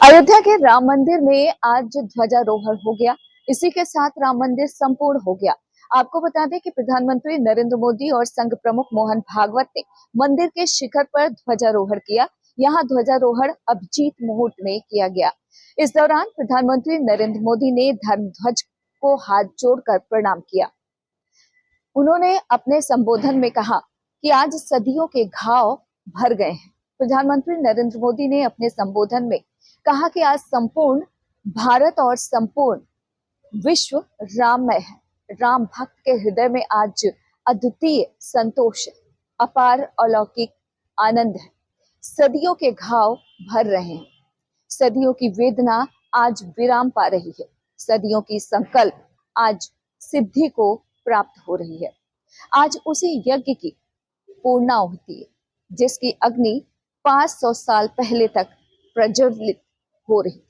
अयोध्या के राम मंदिर में आज ध्वजारोहण हो गया। इसी के साथ राम मंदिर संपूर्ण हो गया। आपको बता दें कि प्रधानमंत्री नरेंद्र मोदी और संघ प्रमुख मोहन भागवत ने मंदिर के शिखर पर ध्वजारोहण किया। यहाँ ध्वजारोहण अभिजीत मुहूर्त में किया गया। इस दौरान प्रधानमंत्री नरेंद्र मोदी ने धर्म ध्वज को हाथ जोड़कर प्रणाम किया। उन्होंने अपने संबोधन में कहा कि आज सदियों के घाव भर गए हैं। प्रधानमंत्री नरेंद्र मोदी ने अपने संबोधन में कहा कि आज संपूर्ण भारत और संपूर्ण विश्व राममय है। राम भक्त के हृदय में आज अद्वितीय संतोष है, अपार अलौकिक आनंद है। सदियों के घाव भर रहे हैं। सदियों की वेदना आज विराम पा रही है। सदियों की संकल्प आज सिद्धि को प्राप्त हो रही है। आज उसी यज्ञ की पूर्णाहुति है जिसकी अग्नि 500 साल पहले तक प्रज्वलित हो रही।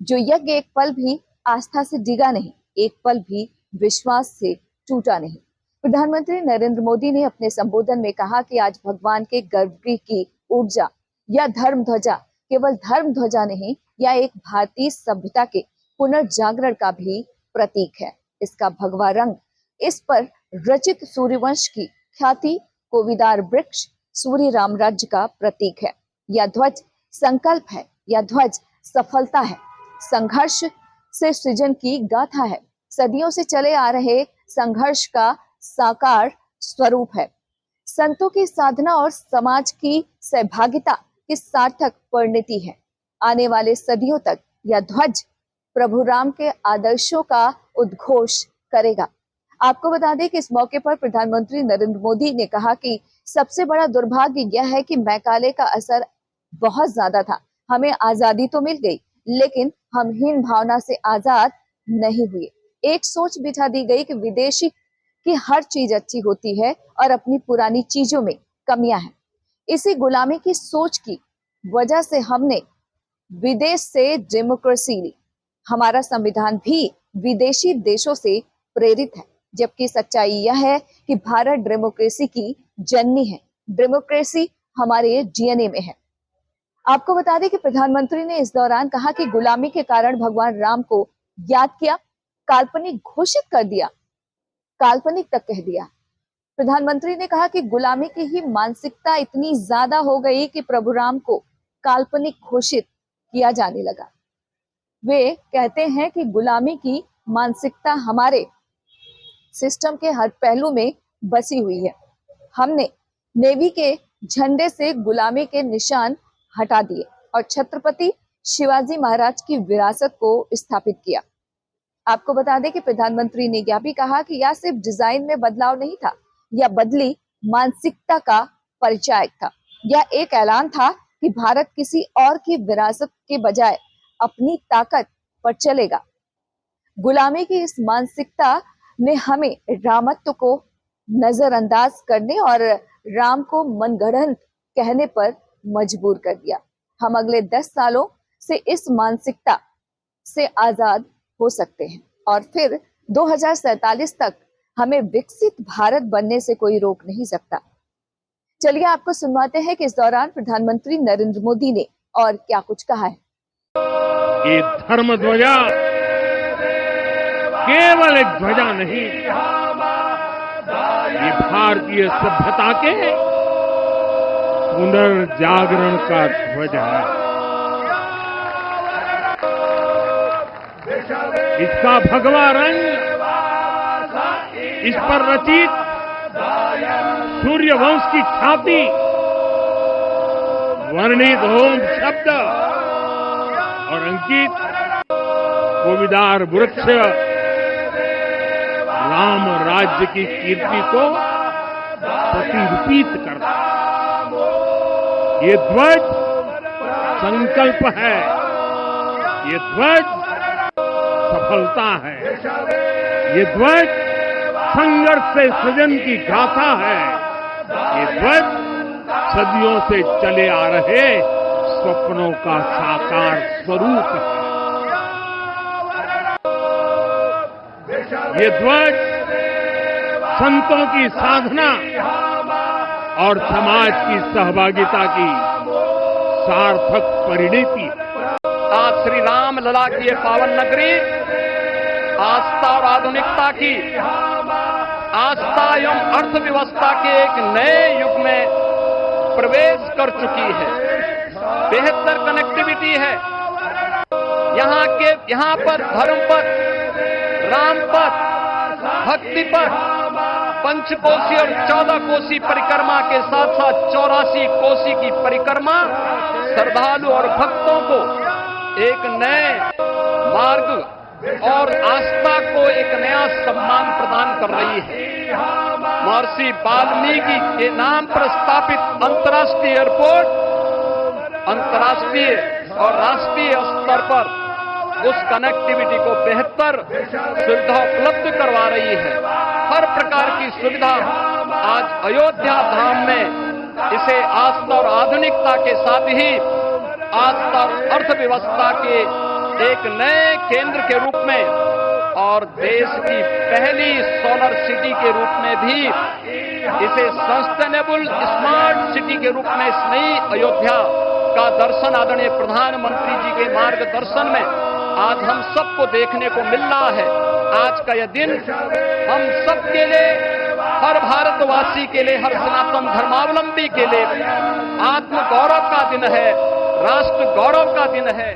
जो यज्ञ एक पल भी आस्था से डिगा नहीं, एक पल भी विश्वास से टूटा नहीं। प्रधानमंत्री नरेंद्र मोदी ने अपने संबोधन में कहा कि आज भगवान के गर्भगृह की ऊर्जा या धर्म ध्वजा केवल धर्म ध्वजा नहीं, या एक भारतीय सभ्यता के पुनर्जागरण का भी प्रतीक है। इसका भगवा रंग, इस पर रचित सूर्यवंश की ख्याति, कोविदार वृक्ष सूर्य रामराज्य का प्रतीक है। यह ध्वज संकल्प है, यह ध्वज सफलता है, संघर्ष से सृजन की गाथा है, सदियों से चले आ रहे संघर्ष का साकार स्वरूप है, संतों की साधना और समाज की सहभागिता की सार्थक परिणति है। आने वाले सदियों तक यह ध्वज प्रभु राम के आदर्शों का उद्घोष करेगा। आपको बता दें कि इस मौके पर प्रधानमंत्री नरेंद्र मोदी ने कहा कि सबसे बड़ा दुर्भाग्य यह है कि मैकाले का असर बहुत ज्यादा था। हमें आजादी तो मिल गई, लेकिन हम हीन भावना से आजाद नहीं हुए। एक सोच बिठा दी गई कि विदेशी की हर चीज अच्छी होती है और अपनी पुरानी चीजों में कमियां हैं। इसी गुलामी की सोच की वजह से हमने विदेश से डेमोक्रेसी ली। हमारा संविधान भी विदेशी देशों से प्रेरित है, जबकि सच्चाई यह है कि भारत डेमोक्रेसी की जननी है। डेमोक्रेसी हमारे डीएनए में है। आपको बता दें कि प्रधानमंत्री ने इस दौरान कहा कि गुलामी के कारण भगवान राम को याद किया, काल्पनिक घोषित कर दिया, काल्पनिक तक कह दिया। प्रधानमंत्री ने कहा कि गुलामी की ही मानसिकता इतनी ज्यादा हो गई कि प्रभु राम को काल्पनिक घोषित किया जाने लगा। वे कहते हैं कि गुलामी की मानसिकता हमारे सिस्टम के हर पहलू में बसी हुई है। हमने नेवी के झंडे से गुलामी के निशान हटा दिए और छत्रपति शिवाजी महाराज की विरासत को स्थापित किया। आपको बता दें कि प्रधानमंत्री ने यह भी कहा कि यह सिर्फ डिजाइन में बदलाव नहीं था, यह बदली मानसिकता का परिचायक था। यह एक ऐलान था कि भारत किसी और की विरासत के बजाय अपनी ताकत पर चलेगा। गुलामी की इस मानसिकता ने हमें रामत्व को नजरअंदाज करने और राम को मनगढ़ंत कहने पर मजबूर कर दिया। हम अगले 10 सालों से इस मानसिकता से आजाद हो सकते हैं और फिर 2047 तक हमें विकसित भारत बनने से कोई रोक नहीं सकता। चलिए आपको सुनवाते हैं कि इस दौरान प्रधानमंत्री नरेंद्र मोदी ने और क्या कुछ कहा है। ये धर्म ध्वजा केवल एक ध्वजा नहीं, ये भारतीय सभ्यता के पुनर्जागरण का ध्वज है। इसका भगवा रंग, इस पर रचित सूर्यवंश की ख्याति, वर्णित ओम शब्द और अंकित कोविदार वृक्ष राम राज्य की कीर्ति को प्रतिरूपित करता है। ये ध्वज संकल्प है, ये ध्वज सफलता सफलता है। ये ध्वज संघर्ष से सृजन की गाथा है। ये ध्वज सदियों से चले आ रहे स्वप्नों का साकार स्वरूप है। ये ध्वज संतों की साधना और समाज की सहभागिता की सार्थक परिणति है। आज श्री राम लला की ये पावन नगरी आस्था और आधुनिकता की, आस्था एवं अर्थव्यवस्था के एक नए युग में प्रवेश कर चुकी है। बेहतर कनेक्टिविटी है। यहाँ पर धर्म पथ, राम पथ, भक्ति पथ, पंचकोसी और 14 कोसी परिक्रमा के साथ साथ 84 कोसी की परिक्रमा श्रद्धालु और भक्तों को एक नए मार्ग और आस्था को एक नया सम्मान प्रदान कर रही है। महर्षि वाल्मीकि के नाम पर स्थापित अंतर्राष्ट्रीय एयरपोर्ट अंतर्राष्ट्रीय और राष्ट्रीय स्तर पर उस कनेक्टिविटी को बेहतर सुविधा उपलब्ध करवा रही है। हर प्रकार की सुविधा आज अयोध्या धाम में इसे आस्था और आधुनिकता के साथ ही आस्था और अर्थव्यवस्था के एक नए केंद्र के रूप में और देश की पहली सोलर सिटी के रूप में भी इसे सस्टेनेबल स्मार्ट सिटी के रूप में इस नई अयोध्या का दर्शन आदरणीय प्रधानमंत्री जी के मार्गदर्शन में आज हम सबको देखने को मिल रहा है। आज का यह दिन हम सबके लिए, हर भारतवासी के लिए, हर सनातन धर्मावलंबी के लिए आत्म गौरव का दिन है, राष्ट्र गौरव का दिन है।